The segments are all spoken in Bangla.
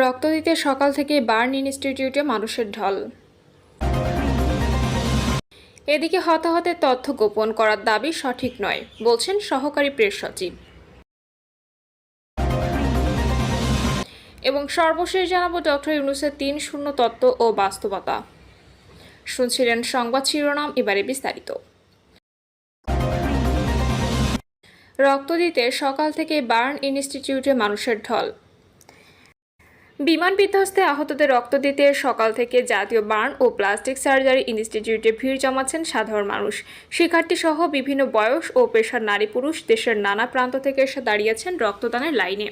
রক্ত দিতে সকাল থেকে বার্ন ইনস্টিটিউটে মানুষের ঢল। এদিকে হতাহতের তথ্য গোপন করার দাবি সঠিক নয় বলছেন সহকারী প্রেস সচিব। এবং সর্বশেষ জানাবো ডক্টর ইউনূসের ৩-০ তত্ত্ব ও বাস্তবতা। শুনছিলেন সংবাদ শিরোনাম, এবারে বিস্তারিত। রক্ত দিতে সকাল থেকে বার্ন ইনস্টিটিউটে মানুষের ঢল। বিমান বিধ্বস্তে আহতদের রক্ত দিতে সকাল থেকে জাতীয় বার্ন ও প্লাস্টিক সার্জারি ইনস্টিটিউটে ভিড় জমাচ্ছেন সাধারণ মানুষ, শিক্ষার্থী সহ বিভিন্ন বয়স ও পেশার নারী পুরুষ দেশের নানা প্রান্ত থেকে এসে দাঁড়িয়েছেন রক্তদানের লাইনে।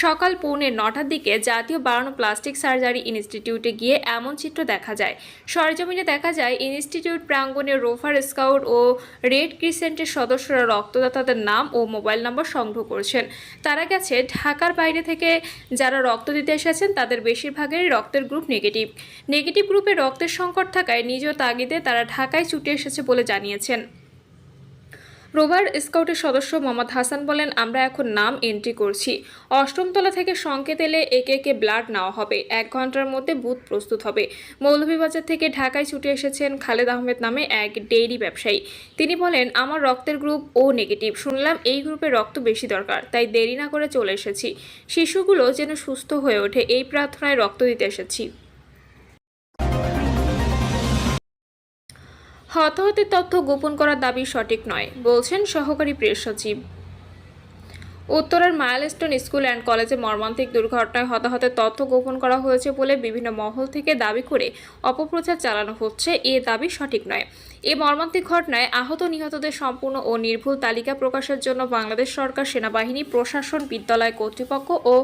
সকাল 9:45টার দিকে জাতীয় বার্ন ও প্লাস্টিক সার্জারি ইনস্টিটিউটে গিয়ে এমন চিত্র দেখা যায়। সরেজমিনে দেখা যায় ইনস্টিটিউট প্রাঙ্গণে রোভার স্কাউট ও রেড ক্রিসেন্টের সদস্যরা রক্তদাতাদের নাম ও মোবাইল নম্বর সংগ্রহ করেছেন। তারা গেছে ঢাকার বাইরে থেকে যারা রক্ত দিতে এসেছেন তাদের বেশিরভাগেরই রক্তের গ্রুপ নেগেটিভ গ্রুপে রক্তের সংকট থাকায় নিজ তাগিদে তারা ঢাকায় ছুটে এসেছে বলে জানিয়েছেন। রোভার স্কাউটের সদস্য মোহাম্মদ হাসান বলেন, আমরা এখন নাম এন্ট্রি করছি। 8ম তলা থেকে সংকেত এলে একে একে ব্লাড নেওয়া হবে। 1 ঘন্টার মধ্যে বুথ প্রস্তুত হবে। মৌলভীবাজার থেকে ঢাকায় ছুটে এসেছেন খালেদ আহমেদ নামে এক ডেইরি ব্যবসায়ী। তিনি বলেন, আমার রক্তের গ্রুপ ও নেগেটিভ, শুনলাম এই গ্রুপে রক্ত বেশি দরকার, তাই দেরি না করে চলে এসেছি। শিশুগুলো যেন সুস্থ হয়ে ওঠে এই প্রার্থনায় রক্ত দিতে এসেছি। হতাহতের তথ্য গোপন করার দাবি সঠিক নয় বলছেন সহকারী প্রেস সচিব। উত্তরের মাইলস্টোন স্কুল অ্যান্ড কলেজে মর্মান্তিক দুর্ঘটনায় হতাহতের তথ্য গোপন করা হয়েছে বলে বিভিন্ন মহল থেকে দাবি করে অপপ্রচার চালানো হচ্ছে, এ দাবি সঠিক নয়। এই মর্মান্তিক ঘটনায় আহত নিহতদের সম্পূর্ণ ও নির্ভুল তালিকা প্রকাশের জন্য বাংলাদেশ সরকার, সেনাবাহিনী, প্রশাসন, বিদ্যালয় কর্তৃপক্ষ ও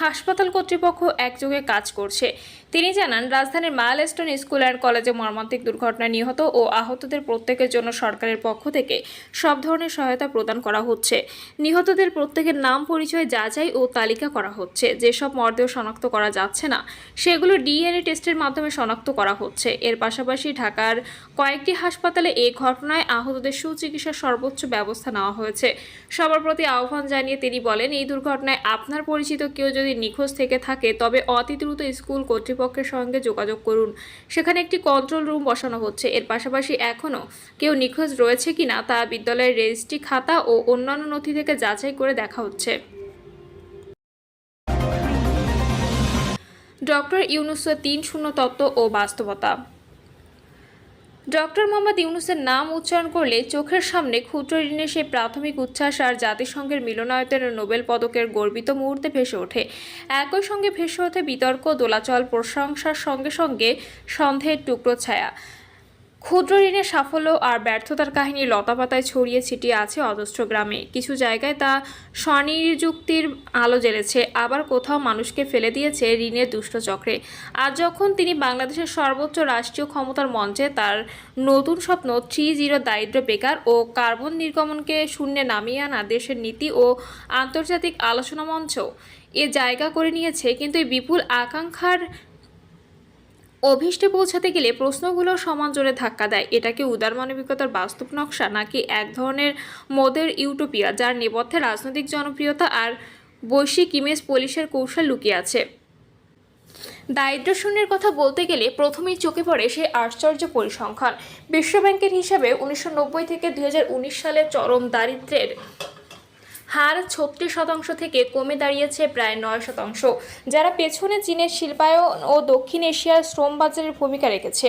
হাসপাতাল কর্তৃপক্ষ একযোগে কাজ করছে। তিনি জানান, রাজধানীর মাইলস্টোন স্কুল অ্যান্ড কলেজে মর্মান্তিক দুর্ঘটনায় নিহত ও আহতদের প্রত্যেকের জন্য সরকারের পক্ষ থেকে সব ধরনের সহায়তা প্রদান করা হচ্ছে। নিহতদের প্রত্যেকের নাম, পরিচয় যাচাই ও তালিকা করা হচ্ছে। যেসব মরদেহ শনাক্ত করা যাচ্ছে না সেগুলো ডিএনএ টেস্টের মাধ্যমে শনাক্ত করা হচ্ছে। এর পাশাপাশি ঢাকার কয়েকটি হাসপাতালে এই ঘটনায় আহতদের সুচিকিৎসার সর্বোচ্চ ব্যবস্থা নেওয়া হয়েছে। সবার প্রতি আহ্বান জানিয়ে তিনি বলেন, এই দুর্ঘটনায় আপনার পরিচিত কেউ যদি নিখোঁজ থেকে থাকে তবে অতি দ্রুত স্কুল কর্তৃপক্ষের সঙ্গে যোগাযোগ করুন। সেখানে একটি কন্ট্রোল রুম বসানো হচ্ছে। এর পাশাপাশি এখনও কেউ নিখোঁজ রয়েছে কিনা তা বিদ্যালয়ের রেজিস্ট্রি খাতা ও অন্যান্য নথি থেকে যাচাই করে দেখা হচ্ছে। ডক্টর ইউনূসের ৩-০ তত্ত্ব ও বাস্তবতা। ডক্টর মোহাম্মদ ইউনূসের নাম উচ্চারণ করলে চোখের সামনে ক্ষুদ্র ঋণের সেই প্রাথমিক উচ্ছ্বাস আর জাতিসংঘের মিলনায়তনের নোবেল পদকের গর্বিত মুহূর্তে ভেসে ওঠে। একই সঙ্গে ভেসে ওঠে বিতর্ক, দোলাচল, প্রশংসার সঙ্গে সঙ্গে সন্দেহের টুকরো ছায়া। ক্ষুদ্র ঋণের সাফল্য আর ব্যর্থতার কাহিনী লতাপাতায় ছড়িয়ে ছিটিয়ে আছে অজস্র গ্রামে। কিছু জায়গায় তা স্বনিযুক্তির আলো জ্বেলেছে, আবার কোথাও মানুষকে ফেলে দিয়েছে ঋণের দুষ্ট চক্রে। আজ যখন তিনি বাংলাদেশের সর্বোচ্চ রাষ্ট্রীয় ক্ষমতার মঞ্চে তার নতুন স্বপ্ন 3-0 দারিদ্র্য, বেকার ও কার্বন নির্গমনকে শূন্যে নামিয়ে আনা দেশের নীতি ও আন্তর্জাতিক আলোচনা মঞ্চ এ জায়গা করে নিয়েছে, কিন্তু এই বিপুল আকাঙ্ক্ষার অভীষ্টে পৌঁছাতে গেলে প্রশ্নগুলো সমান জোরে ধাক্কা দেয়। এটা কি উদার মানবিকতার বাস্তব নকশা, নাকি এক ধরনের মদের ইউটোপিয়া যার নেপথ্যে রাজনৈতিক জনপ্রিয়তা আর বৈশ্বিক ইমেজ পলিশের কৌশল লুকিয়ে আছে? দারিদ্র্য শূন্যের কথা বলতে গেলে প্রথমেই চোখে পড়ে সেই আশ্চর্য পরিসংখ্যান। বিশ্বব্যাংকের হিসাবে 1990 থেকে 2019 সালে চরম দারিদ্র্যের হার 36% থেকে কমে দাঁড়িয়েছে প্রায় 9%। যারা পেছনে চীনের শিল্পায়ন ও দক্ষিণ এশিয়ার শ্রম বাজারের ভূমিকা রেখেছে।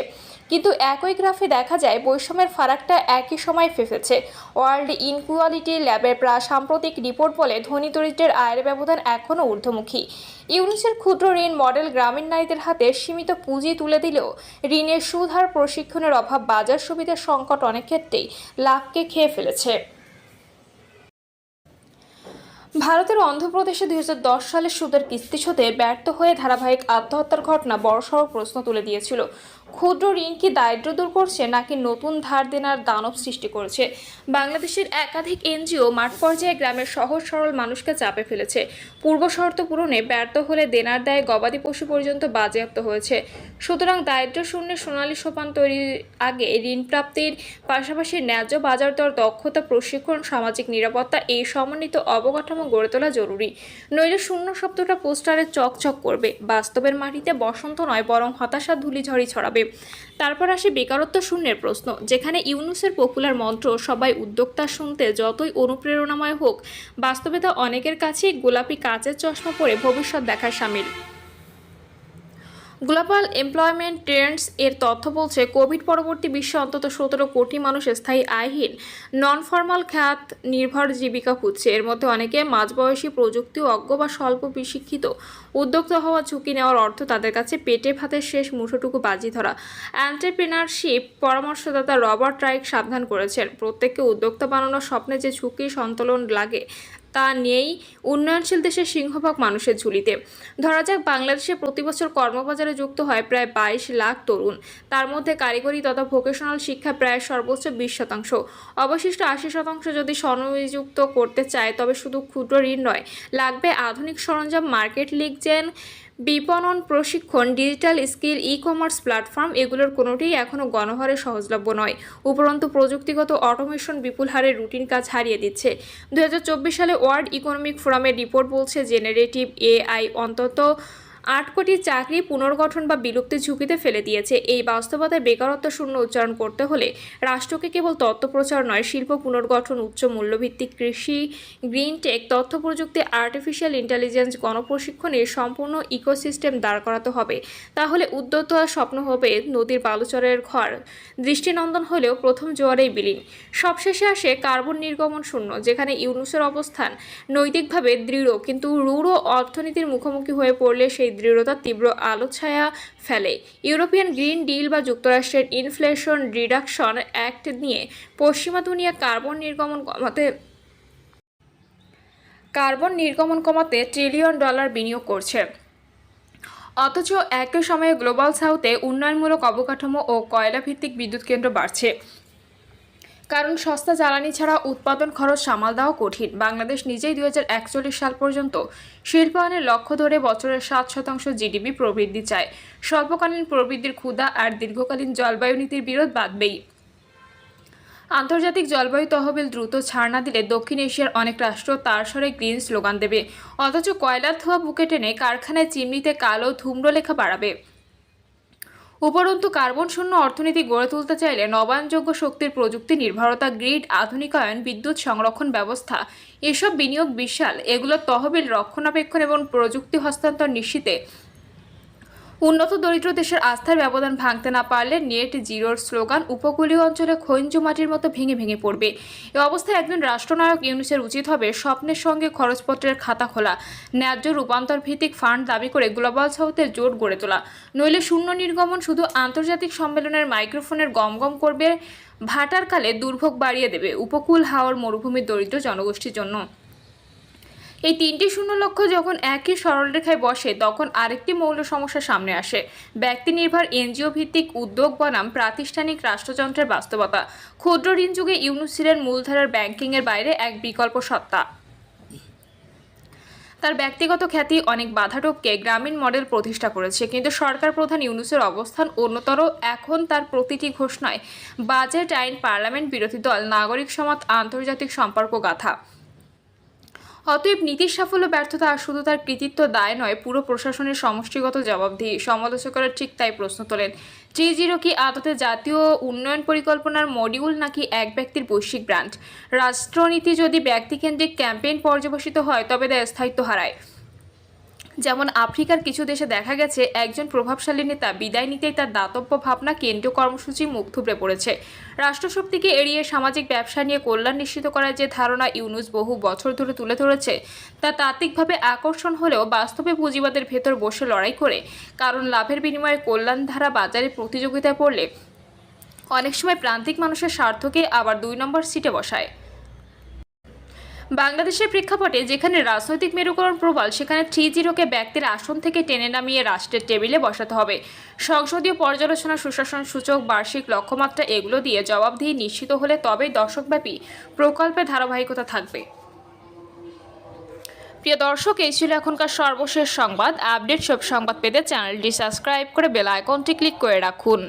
কিন্তু একই গ্রাফে দেখা যায় বৈষম্যের ফারাকটা একই সময় ফেঁপেছে। ওয়ার্ল্ড ইনকুয়ালিটি ল্যাবের সাম্প্রতিক রিপোর্ট বলে ধনী দরিদ্রের আয়ের ব্যবধান এখনও ঊর্ধ্বমুখী। ইউনূসের ক্ষুদ্র ঋণ মডেল গ্রামীণ নারীদের হাতে সীমিত পুঁজি তুলে দিলেও ঋণের সুদ আর প্রশিক্ষণের অভাব, বাজার সুবিধার সংকট অনেক ক্ষেত্রেই লাভকে খেয়ে ফেলেছে। ভারতের অন্ধ্রপ্রদেশে 2010 সালে সুদের কিস্তি শোধে ব্যর্থ হয়ে ধারাবাহিক আত্মহত্যার ঘটনা বড়সড় প্রশ্ন তুলে দিয়েছিল। ক্ষুদ্র ঋণ কি দারিদ্র্য দূর করছে, নাকি নতুন ধার দেনার দানব সৃষ্টি করেছে? বাংলাদেশের একাধিক এনজিও মাঠ পর্যায়ে গ্রামের সহজ সরল মানুষকে চাপে ফেলেছে। পূর্ব শর্ত পূরণে ব্যর্থ হলে দেনার দায়ে গবাদি পশু পর্যন্ত বাজেয়াপ্ত হয়েছে। সুতরাং দারিদ্র্য শূন্যের সোনালী সোপান তৈরির আগে ঋণ প্রাপ্তির পাশাপাশি ন্যায্য বাজার দর, দক্ষতা, প্রশিক্ষণ, সামাজিক নিরাপত্তা, এই সমন্বিত অবকাঠামো গড়ে তোলা জরুরি, নইলে শূন্য শব্দটা পোস্টারে চকচক করবে, বাস্তবের মাটিতে বসন্ত নয় বরং হতাশা ধূলিঝড়ি ছড়াবে। তারপর আসে বেকারত্ব শূন্যের প্রশ্ন, যেখানে ইউনূসের পপুলার মন্ত্র সবাই উদ্যোক্তা শুনতে যতই অনুপ্রেরণাময় হোক, বাস্তবে তা অনেকের কাছেই গোলাপি কাচের চশমা পরে ভবিষ্যৎ দেখার শামিল। গ্লোবাল এমপ্লয়মেন্ট ট্রেন্ডস এর তথ্য বলছে, কোভিড পরবর্তী বিশ্বে অন্তত 17 কোটি মানুষ স্থায়ী আয়হীন নন ফর্মাল খাত নির্ভর জীবিকা খুঁজছে। এর মধ্যে অনেকে মাঝবয়সী, প্রযুক্তি অজ্ঞ বা স্বল্প প্রশিক্ষিত। উদ্যোক্তা হওয়া ঝুঁকি নেওয়ার অর্থ তাদের কাছে পেটে ভাতের শেষ মুঠোটুকু বাজি ধরা। এন্টারপ্রেনারশিপ পরামর্শদাতা রবার্ট রাইক সাবধান করেছেন, প্রত্যেককে উদ্যোক্তা বানানোর স্বপ্নে যে ঝুঁকির সন্তোলন লাগে তা নেই উন্নয়নশীল দেশের সিংহভাগ মানুষের ঝুলিতে। ধরা যাক, বাংলাদেশে প্রতি বছর কর্মবাজারে যুক্ত হয় প্রায় 22 লাখ তরুণ, তার মধ্যে কারিগরি তথা ভোকেশনাল শিক্ষা প্রায় সর্বোচ্চ 20%। অবশিষ্ট 80% যদি স্বনিযুক্ত করতে চায়, তবে শুধু ক্ষুদ্র ঋণ নয়, লাগবে আধুনিক সরঞ্জাম, মার্কেট লিঙ্ক, বিপণন, প্রশিক্ষণ, ডিজিটাল স্কিল, ই-কমার্স প্ল্যাটফর্ম। এগুলোর কোনোটিই এখনও গণহারে সহজলভ্য নয়। উপরন্তু প্রযুক্তিগত অটোমেশন বিপুল হারে রুটিন কাজ হারিয়ে দিচ্ছে। 2024 সালে ওয়ার্ল্ড ইকোনমিক ফোরামের রিপোর্ট বলছে, জেনারেটিভ এআই অন্তত 8 কোটি চাকরি পুনর্গঠন বা বিলুপ্তির ঝুঁকিতে ফেলে দিয়েছে। এই বাস্তবতায় বেকারত্ব শূন্য উচ্চারণ করতে হলে রাষ্ট্রকে কেবল তথ্য প্রচার নয়, শিল্প পুনর্গঠন, উচ্চ মূল্যভিত্তিক কৃষি, গ্রিন টেক, তথ্য প্রযুক্তি, আর্টিফিশিয়াল ইন্টেলিজেন্স, গণপ্রশিক্ষণের সম্পূর্ণ ইকোসিস্টেম দাঁড় করাতে হবে। তাহলে উদ্যোক্তার স্বপ্ন হবে নদীর বালুচরের ঘর, দৃষ্টিনন্দন হলেও প্রথম জোয়ারেই বিলীন। সবশেষে আসে কার্বন নির্গমন শূন্য, যেখানে ইউনূসের অবস্থান নৈতিকভাবে দৃঢ়, কিন্তু রূঢ় অর্থনীতির মুখোমুখি হয়ে পড়লে সেই দৃঢ়তা তীব্র আলোছায়া ফেলে। ইউরোপিয়ান গ্রিন ডিল বা যুক্তরাষ্ট্রের ইনফ্লেশন রিডাকশন অ্যাক্ট নিয়ে পশ্চিমা দুনিয়া কার্বন নির্গমন কমাতে $1 ট্রিলিয়ন বিনিয়োগ করছে। অথচ একই সময়ে গ্লোবাল সাউথে উন্নয়নমূলক অবকাঠামো ও কয়লাভিত্তিক বিদ্যুৎ কেন্দ্র বাড়ছে, কারণ সস্তা জ্বালানি ছাড়া উৎপাদন খরচ সামাল দেওয়া কঠিন। বাংলাদেশ নিজেই 2041 সাল পর্যন্ত শিল্পায়নের লক্ষ্য ধরে বছরের 7% জিডিপি প্রবৃদ্ধি চায়। স্বল্পকালীন প্রবৃদ্ধির ক্ষুধা আর দীর্ঘকালীন জলবায়ু নীতির বিরোধ বাধবেই। আন্তর্জাতিক জলবায়ু তহবিল দ্রুত ছাড় না দিলে দক্ষিণ এশিয়ার অনেক রাষ্ট্র তার স্বরে গ্রিন স্লোগান দেবে, অথচ কয়লার ধোঁয়া বুকে টেনে কারখানায় চিমনিতে কালো ধূম্রলেখা বাড়াবে। উপরন্তু কার্বন শূন্য অর্থনীতি গড়ে তুলতে চাইলে নবায়নযোগ্য শক্তির প্রযুক্তি নির্ভরতা, গ্রিড আধুনিকায়ন, বিদ্যুৎ সংরক্ষণ ব্যবস্থা, এসব বিনিয়োগ বিশাল। এগুলোর তহবিল রক্ষণাবেক্ষণ এবং প্রযুক্তি হস্তান্তর নিশ্চিতে উন্নত দরিদ্র দেশের আস্থার ব্যবধান ভাঙতে না পারলে নেট জিরোর স্লোগান উপকূলীয় অঞ্চলে খঞ্জু মাটির মতো ভেঙে ভেঙে পড়বে। এ অবস্থায় একজন রাষ্ট্রনায়ক ইউনূসের উচিত হবে স্বপ্নের সঙ্গে খরচপত্রের খাতা খোলা, ন্যায্য রূপান্তর ভিত্তিক ফান্ড দাবি করে গ্লোবাল সাউথের জোট গড়ে তোলা। নইলে শূন্য নির্গমন শুধু আন্তর্জাতিক সম্মেলনের মাইক্রোফোনের গমগম করবে, ভাটার কালে দুর্ভোগ বাড়িয়ে দেবে উপকূল হাওর মরুভূমির দরিদ্র জনগোষ্ঠীর জন্য। এই 3টি শূন্য লক্ষ্য যখন একই সরলরেখায় বসে, তখন আরেকটি মৌল সমস্যা সামনে আসে, ব্যক্তি নির্ভর এনজিও ভিত্তিক উদ্যোগ বনাম প্রাতিষ্ঠানিক রাষ্ট্রযন্ত্রের বাস্তবতা। ক্ষুদ্র ঋণ যুগে ইউনূস ছিলেন মূলধারার ব্যাংকিংয়ের বাইরে এক বিকল্প সত্তা। তার ব্যক্তিগত খ্যাতি অনেক বাধা টপকে গ্রামীণ মডেল প্রতিষ্ঠা করেছে, কিন্তু সরকার প্রধান ইউনূসের অবস্থান অন্যতর। এখন তার প্রতিটি ঘোষণায় বাজেট, আইন, পার্লামেন্ট, বিরোধী দল, নাগরিক সমাজ, আন্তর্জাতিক সম্পর্ক গাথা। অতএব নীতির সাফল্য ব্যর্থতা আর শুধু তার কৃতিত্ব দায় নয়, পুরো প্রশাসনের সমষ্টিগত জবাবদিহি। সমালোচকেরা ঠিক তাই প্রশ্ন তোলেন, 3.0 কি আদতে জাতীয় উন্নয়ন পরিকল্পনার মডিউল, নাকি এক ব্যক্তির বৈশ্বিক ব্র্যান্ড? রাষ্ট্রনীতি যদি ব্যক্তিকেন্দ্রিক ক্যাম্পেইন পর্যবসিত হয়, তবে তা স্থায়িত্ব হারায়। যেমন আফ্রিকার কিছু দেশে দেখা গেছে, একজন প্রভাবশালী নেতা বিদায় নিতেই তার দাতব্য ভাবনা, কেন্দ্রীয় কর্মসূচি মুখ থুবড়ে পড়েছে। রাষ্ট্রশক্তিকে এড়িয়ে সামাজিক ব্যবসা নিয়ে কল্যাণ নিশ্চিত করার যে ধারণা ইউনূস বহু বছর ধরে তুলে ধরেছে, তা তাত্ত্বিকভাবে আকর্ষণ হলেও বাস্তবে পুঁজিবাদের ভেতর বসে লড়াই করে, কারণ লাভের বিনিময়ে কল্যাণ ধারা বাজারে প্রতিযোগিতায় পড়লে অনেক সময় প্রান্তিক মানুষের স্বার্থকে আবার 2 নম্বর সিটে বসায়। বাংলাদেশের প্রেক্ষাপটে যেখানে রাজনৈতিক মেরুকরণ প্রবল, সেখানে 3.0-কে ব্যক্তির আসন থেকে টেনে নামিয়ে রাষ্ট্রের টেবিলে বসাতে হবে। সংসদীয় পর্যালোচনা, সুশাসন সূচক, বার্ষিক লক্ষ্যমাত্রা, এগুলো দিয়ে জবাবদিহি নিশ্চিত হলে তবেই দশকব্যাপী প্রকল্পের ধারাবাহিকতা থাকবে। প্রিয় দর্শক, এই ছিল এখনকার সর্বশেষ সংবাদ। আপডেট সব সংবাদ পেতে চ্যানেলটি সাবস্ক্রাইব করে বেল আইকনটি ক্লিক করে রাখুন।